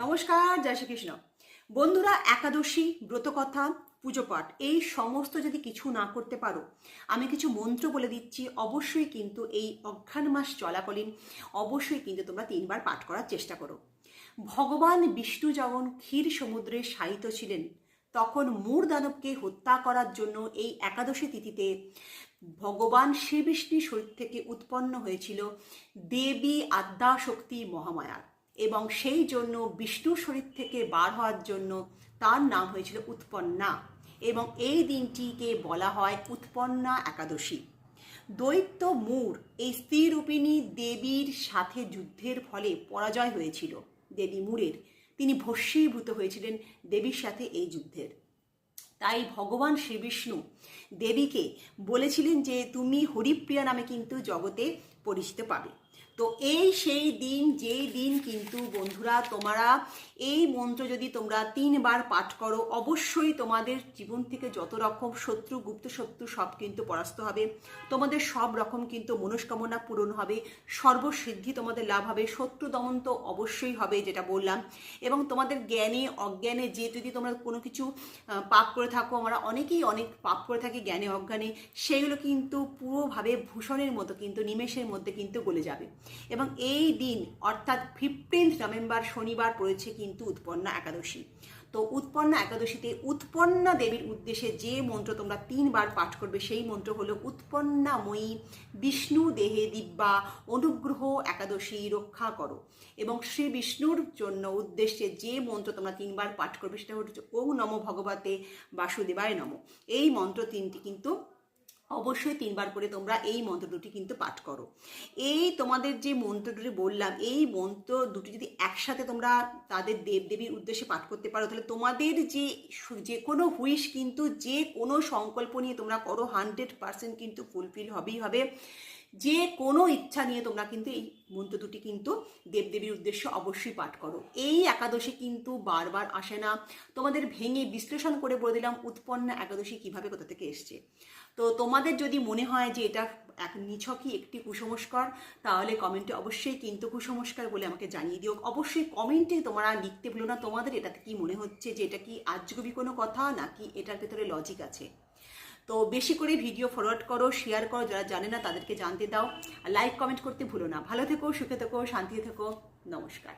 নমস্কার, জয় শ্রীকৃষ্ণ। বন্ধুরা, একাদশী, ব্রতকথা, পুজো পাঠ এই সমস্ত যদি কিছু না করতে পারো, আমি কিছু মন্ত্র বলে দিচ্ছি। অবশ্যই কিন্তু এই অঘ্রাণ মাস চলাকালীন অবশ্যই কিন্তু তোমরা 3বার পাঠ করার চেষ্টা করো। ভগবান বিষ্ণু যখন ক্ষীর সমুদ্রে শায়িত ছিলেন, তখন মূর দানবকে হত্যা করার জন্য এই একাদশী তিথিতে ভগবান শ্রীবিষ্ণুর শরীর থেকে উৎপন্ন হয়েছিল দেবী আদ্যা শক্তি মহামায়ার, এবং সেই জন্য বিষ্ণুর শরীর থেকে বার হওয়ার জন্য তার নাম হয়েছিল উৎপন্না, এবং এই দিনটিকে বলা হয় উৎপন্না একাদশী। দৈত্য মূর এই স্ত্রীরূপিণী দেবীর সাথে যুদ্ধের ফলে পরাজয় হয়েছিল দেবী মূরের। তিনি ভস্মীভূত হয়েছিলেন দেবীর সাথে এই যুদ্ধের। তাই ভগবান শ্রীবিষ্ণু দেবীকে বলেছিলেন যে তুমি হরিপ্রিয়া নামে কিন্তু জগতে পরিচিত পাবে। তো এই সেই দিন, যেই দিন কিন্তু বন্ধুরা তোমরা এই মন্ত্র যদি তোমরা 3বার পাঠ করো, অবশ্যই তোমাদের জীবন থেকে যত রকম শত্রু, গুপ্ত শত্রু সব কিন্তু পরাস্ত হবে। তোমাদের সব রকম কিন্তু মনস্কামনা পূরণ হবে, সর্বসিদ্ধি তোমাদের লাভ হবে, শত্রু দমন তো অবশ্যই হবে যেটা বললাম। এবং তোমাদের জ্ঞানে অজ্ঞানে যে যদি তোমরা কোনো কিছু পাপ করে থাকো, আমরা অনেকেই অনেক পাপ করে থাকি জ্ঞানে অজ্ঞানে, সেগুলো কিন্তু পুরোভাবে ভূষণের মতো কিন্তু নিমেষের মধ্যে কিন্তু গলে যাবে। এবং এই দিন অর্থাৎ 15 নভেম্বর শনিবার পড়েছে কিন্তু উৎপন্না একাদশী। তো উৎপন্না একাদশীতে উৎপন্না দেবীর উদ্দেশ্যে যে মন্ত্র তোমরা 3বার পাঠ করবে সেই মন্ত্র হলো উৎপন্নাময়ী বিষ্ণু দেহে দিব্যা অনুগ্রহ একাদশী রক্ষা করো। এবং শ্রী বিষ্ণুর জন্য উদ্দেশ্যে যে মন্ত্র তোমরা 3বার পাঠ করবে সেটা হচ্ছে ওং নমো ভগবতে বাসুদেবায় নমঃ। এই মন্ত্র 3টি কিন্তু অবশ্যই 3বার করে তোমরা এই মন্ত্র দুটি কিন্তু পাঠ করো। এই তোমাদের যে মন্ত্র দুটি বললাম, এই মন্ত্র দুটি যদি একসাথে তোমরা তাদের দেবদেবীর উদ্দেশ্যে পাঠ করতে পারো, তাহলে তোমাদের যে কোনো হুইশ কিন্তু, যে কোনো সংকল্প নিয়ে তোমরা করো, 100% কিন্তু ফুলফিল হবেই হবে। যে কোনো ইচ্ছা নিয়ে তোমরা কিন্তু এই মন্ত্র দুটি কিন্তু দেবদেবীর উদ্দেশ্যে অবশ্যই পাঠ করো। এই একাদশী কিন্তু বারবার আসে না। তোমাদের ভেঙে বিশ্লেষণ করে বলে দিলাম উৎপন্না একাদশী কিভাবে কোথা থেকে এসছে। তো তোমাদের যদি মনে হয় যে এটা নিছকই একটি কুসংস্কার, তাহলে কমেন্টে অবশ্যই কিন্তু কুসংস্কার বলে আমাকে জানিয়ে দিও। অবশ্যই কমেন্টে তোমরা লিখতে ভুলো না তোমাদের এটাতে কি মনে হচ্ছে, যে এটা কি আজগুবি কোনো কথা নাকি এটার ভেতরে লজিক আছে। তো বেশি করে ভিডিও ফরওয়ার্ড করো, শেয়ার করো, যারা জানে না তাদেরকে জানতে দাও, আর লাইক কমেন্ট করতে ভুলো না। ভালো থেকো, সুখে থেকো, শান্তিতে থেকো। নমস্কার।